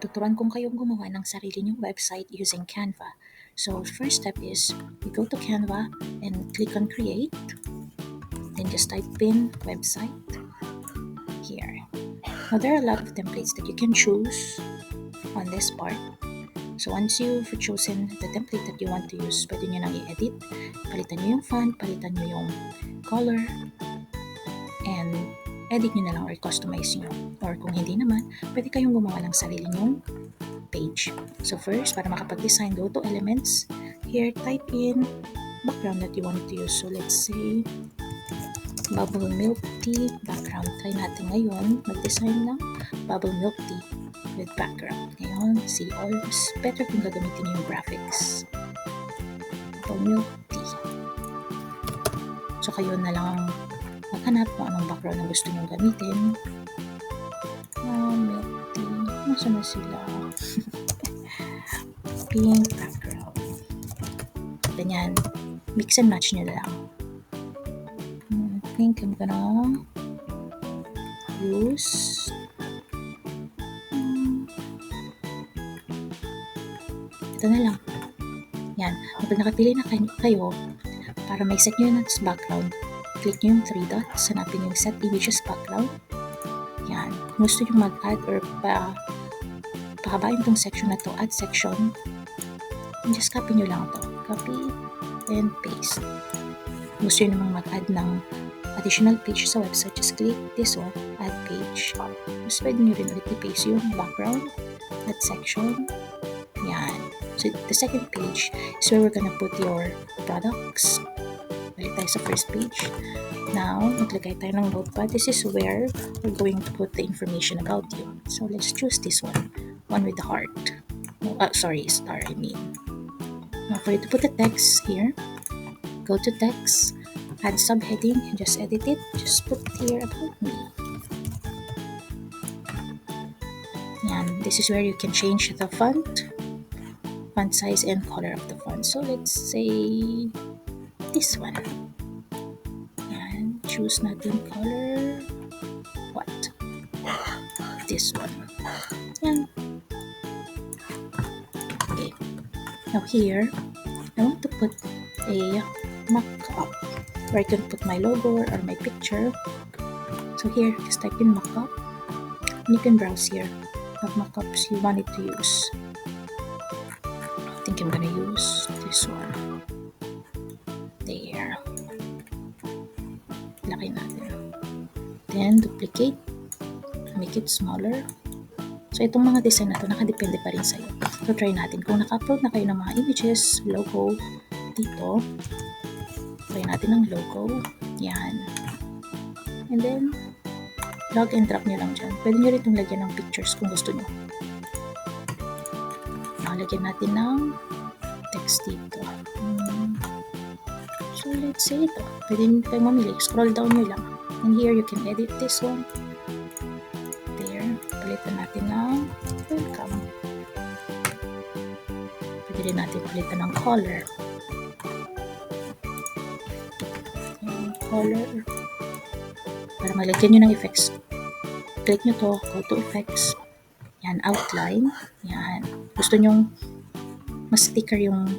tuturuan kong kayong gumawa ng sarili niyong website using Canva. So, first step is, you go to Canva and click on create. Then just type in website here. Now, there are a lot of templates that you can choose on this part. So, once you've chosen the template that you want to use, pwede nyo nang i-edit. Palitan nyo yung font, palitan nyo yung color, and edit nyo na lang or customize nyo. Or kung hindi naman, pwede kayong gumawa ng sarili nyong page. So first, para makapag-design, go to elements. Here, type in background that you want to use. So let's say, bubble milk tea background. Try natin ngayon mag-design ng bubble milk tea with background. Ngayon, see all. Better kung gagamitin nyo yung graphics. Bubble milk tea. So kayo na lang maghanap kung anong background na gusto nyo gamitin. Milk tea. Nasa na sila? Pink background. Ganyan. Mix and match nyo na lang. I think I'm gonna use ito na lang. Yan. Kapag nakapili na kayo, para may set nyo na sa background, click nyo yung 3 dots, hanapin yung set images background. Yan. Kung gusto nyo mag-add or pahabain tong section na to, add section, just copy nyo lang to. Copy and paste. Kung gusto nyo namang mag-add ng additional page sa website, just click this one, add page. Tapos pwede nyo rin ulit i-paste yung background, add section. Yan. So, the second page is where we're gonna put your products. Balik tayo sa first page. Now, maglagay tayo ng notepad. This is where we're going to put the information about you. So, let's choose this one. One with the heart. Star, I mean. Now, for you to put the text here, go to text, add subheading, and just edit it. Just put here about me. Yan. This is where you can change the font size and color of the font. So, let's say this one. And choose natin color. What? This one. Yan. Okay. Now here, I want to put a mock-up where I can put my logo or my picture. So here, just type in mock-up. And you can browse here what mock-ups you wanted to use. I think I'm gonna use this one. There. Laki natin. Then, duplicate. Make it smaller. So, itong mga design na to, nakadepende pa rin sa'yo. So, try natin. Kung naka-upload na kayo ng mga images, logo, dito, try natin ng logo. Yan. And then, drag and drop nyo lang dyan. Pwede nyo rin itong lagyan ng pictures kung gusto nyo. Lagyan natin ng text dito. So, let's say ito. Pwede nyo tayong mamili. Scroll down nyo lang. And here, you can edit this one. There. Palitan natin ng welcome. Pwede rin natin palitan ng color. Color. Para malagyan nyo ng effects. Click nyo to. Go to effects. Yan, outline. Yan. Gusto nyong mas thicker yung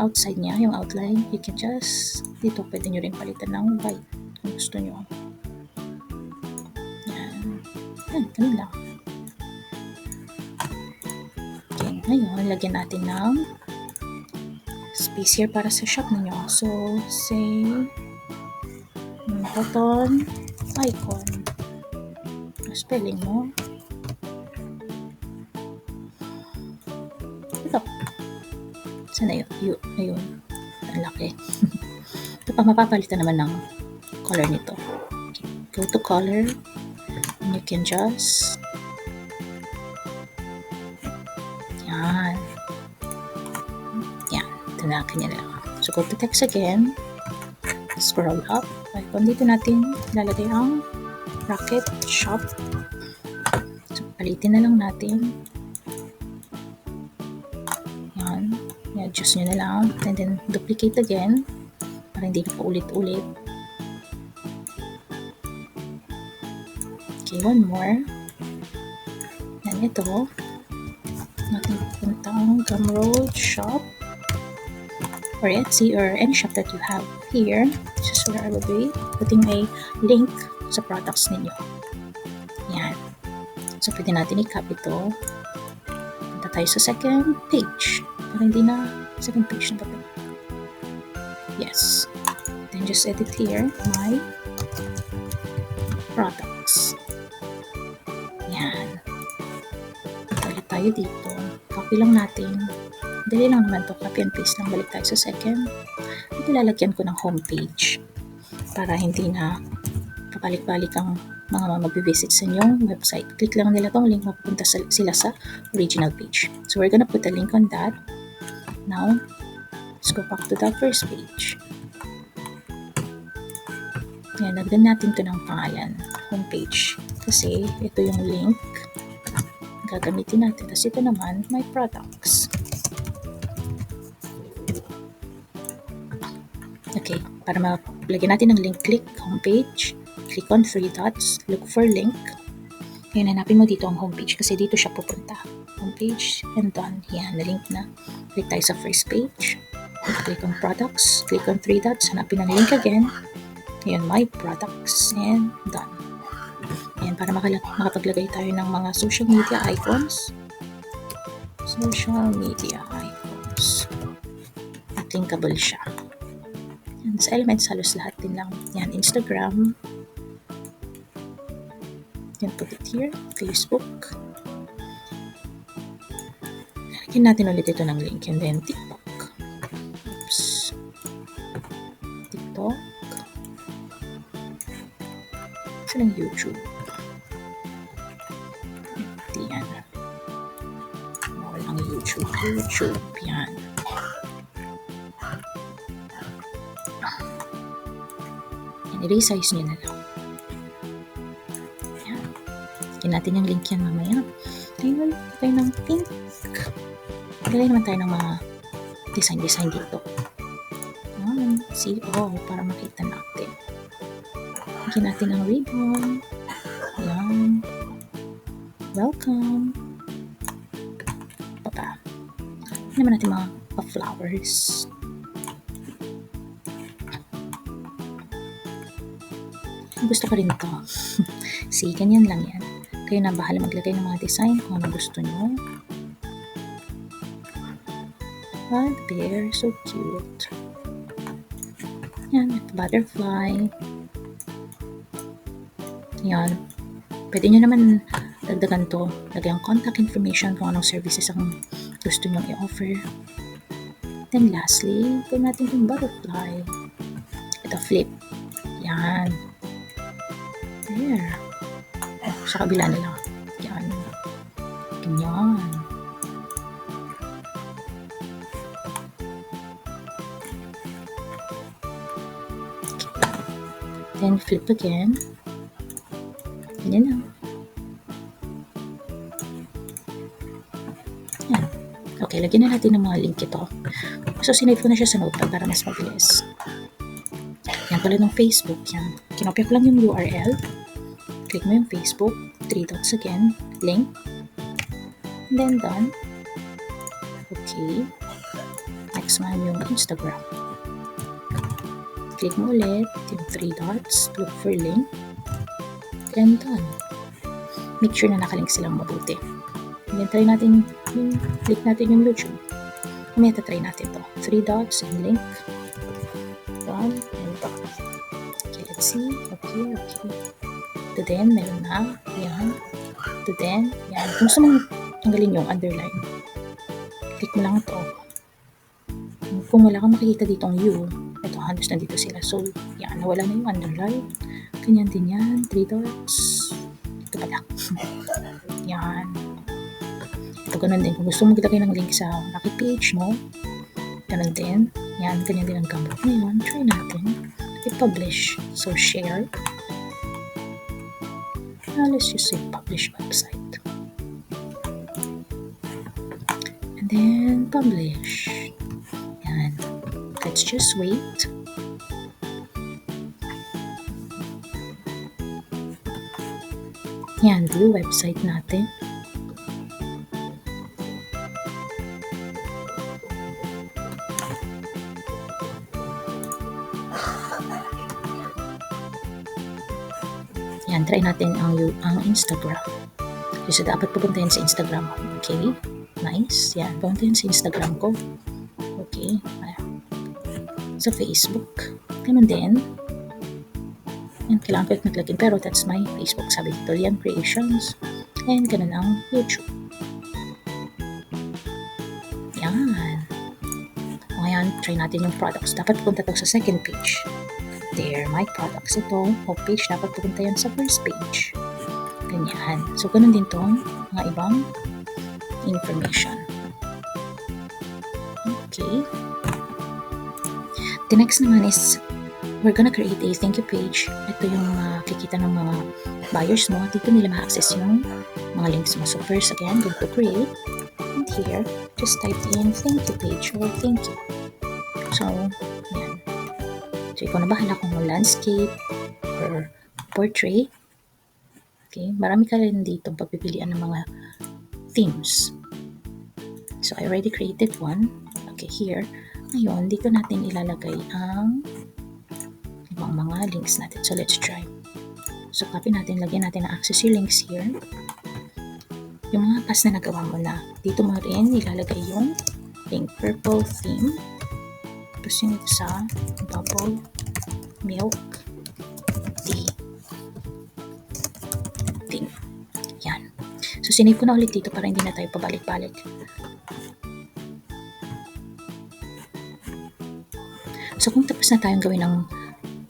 outside niya, yung outline, you can just, dito pwede nyo rin palitan ng white kung gusto nyo. Yan. Yan, ganun lang. Okay, ngayon, lagyan natin ng space here para sa shop ninyo. So, say, button, icon. Spelling mo. Ito. Sana yun? Ayun. Ang laki. Ito pa, mapapalitan naman ng color nito. Okay. Go to color. And you can just yan. Yan. Ito na, kanya na lang. So, go to text again. Scroll up. Icon. Dito natin lalagay ang Rocket Shop. So, palitin na lang natin. Yan. I-adjust nyo na lang. And then, duplicate again. Para hindi na paulit-ulit. Okay, one more. Yan, ito. ang Gumroad shop or Etsy or any shop that you have here. This is where I will be putting a link sa products ninyo. Yan. So, pwede natin i-copy ito. Punta tayo sa second page. Para hindi na second page na ba? Yes. Then just edit here my products. Yan. Balik tayo dito. Copy lang natin. Dali lang naman to. Copy and paste lang. Balik tayo sa second. At lalagyan ko ng homepage para hindi na pabalik-balik ang mga mag-visit sa inyong website. Click lang nila tong link, mapupunta sila sa original page. So we're gonna put a link on that. Now, let's go back to the first page. Ayan, lagyan natin to ng pangalan, homepage. Kasi ito yung link gagamitin natin. Tapos ito naman, my products. Okay, para malagyan natin ng link, click homepage, click on 3 dots, look for link. Ngayon, hanapin mo dito ang homepage kasi dito siya pupunta. Homepage and done. Yan, na-link na. Click tayo sa first page. Click on products, click on 3 dots, hanapin ang link again. Ngayon, my products and done. Yan, para makapaglagay tayo ng mga social media icons. Social media icons. At linkable siya. Yan, sa elements, halos lahat din lang. Yan, Instagram. Yan, put it here. Facebook. Lagyan natin ulit ito ng link. And then, TikTok. Oops. TikTok. Sa ng YouTube. Yan. Walang YouTube. YouTube. Yan. I-resize nyo na lang. Yan. Lagyan natin yung link yan mamaya. Ayun, tayo ng pink. Lagay naman tayo ng mga design dito. Yan. See, para makita natin. Lagyan natin ang ribbon. Yan. Welcome. Papa. Lagyan naman natin mga flowers. Gusto ko rin ito. See, ganyan lang yan. Kayo na bahala maglagay ng mga design kung ano gusto nyo. But they're so cute. Yan, butterfly. Yan. Pwede nyo naman dagdagan to. Lagay ang contact information kung anong services ang gusto nyo i-offer. Then lastly, gawin natin yung butterfly. Ito, flip. Yan. There. Sa kabila na lang. Yan. Ganyan. Okay. Then flip again. Ganyan lang. Yan. Okay, lagyan na natin ng mga link ito. So, sinave ko na siya sa notepad para mas mabilis. Yan pala ng Facebook. Yan. Kinopya ko lang yung URL. Click mo yung Facebook. 3 dots again. Link. And then done. Okay. Next one yung Instagram. Click mo ulit yung 3 dots. Look for link. And done. Make sure na nakalink silang mabuti. And then try natin click natin yung YouTube. May try natin to. 3 dots and link. Done. And done. Okay, let's see. Okay. To then, meron na. Yan. To then, yan. Kung gusto mong tanggalin yung underline, click mo lang ito. Kung wala kang makikita ditong U, ito, halos na dito sila. So, yan. Nawala na yung underline. Ganyan din yan. 3 dots. Ito pala. Yan. Ito, ganun din. Kung gusto mong ilagay ng link sa Rocky page mo, ganun din. Yan. Ganyan din ang gamot. Ngayon, try natin. I-publish. So, share. Let's just say publish website. And then publish. Yan. Let's just wait. Yan, view website natin. Yan, try natin ang Instagram. So, dapat pupuntahin sa Instagram. Okay? Nice. Yan, pupuntahin sa Instagram ko. Okay. Sa Facebook. Ganun din. Yan, kailangan ko yung naglagin. Pero that's my Facebook. Sabi dito, Liam Creations. And ganun ang YouTube. Yan. Ngayon, try natin yung products. Dapat punta to sa second page. There, my products. Ito, home page. Dapat pupunta yan sa first page. Ganyan. So, ganun din tong mga ibang information. Okay. The next naman is, we're gonna create a thank you page. Ito yung kikita ng mga buyers mo. Dito nila ma-access yung mga links mo. So, first, again, go to create. And here, just type in thank you page or thank you. So, yan. So, ikaw na bahala kung landscape or portrait. Okay, marami ka rin dito pagpipilian ng mga themes. So, I already created one. Okay, here. Ngayon, dito natin ilalagay ang ibang mga links natin. So, let's try. So, copy natin. Lagyan natin ang access links here. Yung mga pass na nagawa mo na. Dito mo rin ilalagay yung link purple theme. Tapos yung ito sa bubble milk tea. Yan. So, sinave ko na ulit dito para hindi na tayo pabalik-balik. So, kung tapos na tayong gawin ng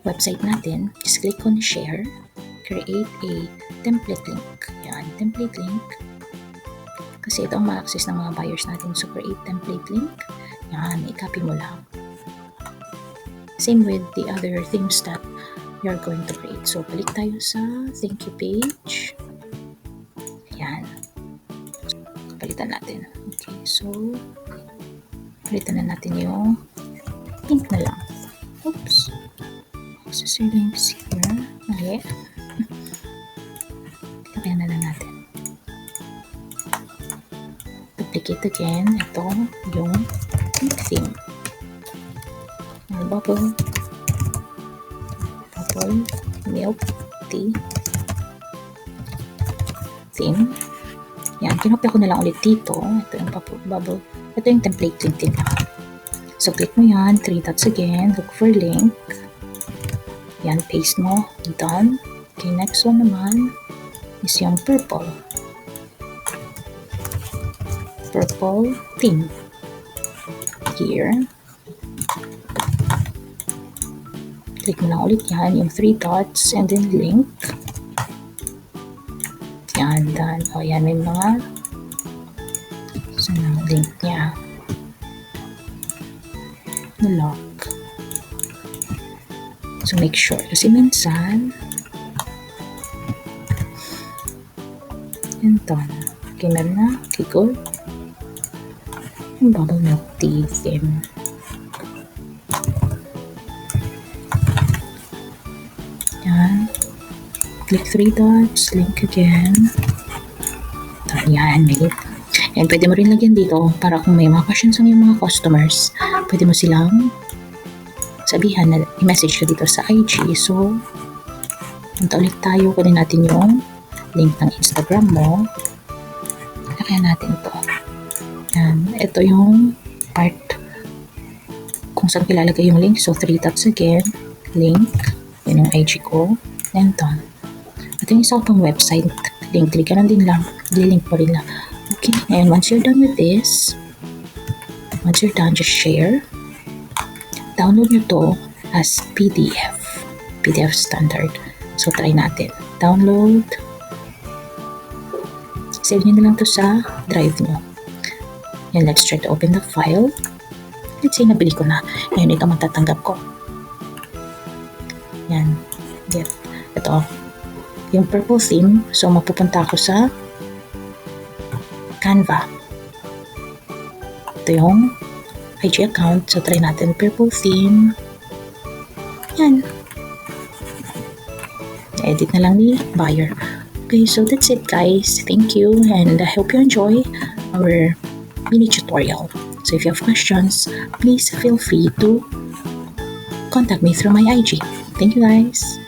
website natin, just click on share, create a template link. Yan, template link. Kasi ito ang ma-access ng mga buyers natin. So, create template link. Yan, i-copy mo lang. Same with the other themes that you're going to create. So, balik tayo sa thank you page. Yan. Palitan natin. Okay, so, palitan na natin yung link na lang. Oops. Access your links here. Mali. Lagyan na lang natin. Duplicate again. Ito yung theme. Bubble milk tea theme. Yan, kinopya ko na lang ulit dito. Ito yung bubble. Ito yung template link din lang. So, click mo yan. 3 dots again. Look for link. Yan, paste mo. Done. Okay, next one naman is yung purple theme. Here. Click mo lang ulit yan. Yung 3 dots and then link. Yan, done. O, yan, may mga saan ang link niya. Lock. So, make sure. Kasi minsan, and done. Okay, meron na. Okay, good. Yung bubble milk tea theme. Yan. Click 3 dots. Link again. Yan, may link. And pwede mo rin lagyan dito para kung may mga questions ang yung mga customers, pwede mo silang sabihan na i-message ka dito sa IG. So, punta ulit tayo. Kunin natin yung link ng Instagram mo. Lagyan natin ito. Yan. Ito yung part kung saan ilalagay yung link. So, 3 dots again. Link. Yan yung IG ko. And done. Ito yung isa pang website. Link. Ganun din lang. Link mo rin lang. Okay, and once you're done with this, once you're done, just share. Download nyo to as PDF standard. So, try natin. Download. Save nyo na lang to sa drive nyo. And let's try to open the file. Let's say, nabili ko na. Ngayon, ito matatanggap ko. Yan. Get. Ito. Yung purple theme. So, mapupunta ako sa Canva. Ito yung IG account. So, try natin purple theme. Yan. Edit na lang ni buyer. Okay, so that's it guys. Thank you and I hope you enjoy our mini tutorial. So, if you have questions, please feel free to contact me through my IG. Thank you guys.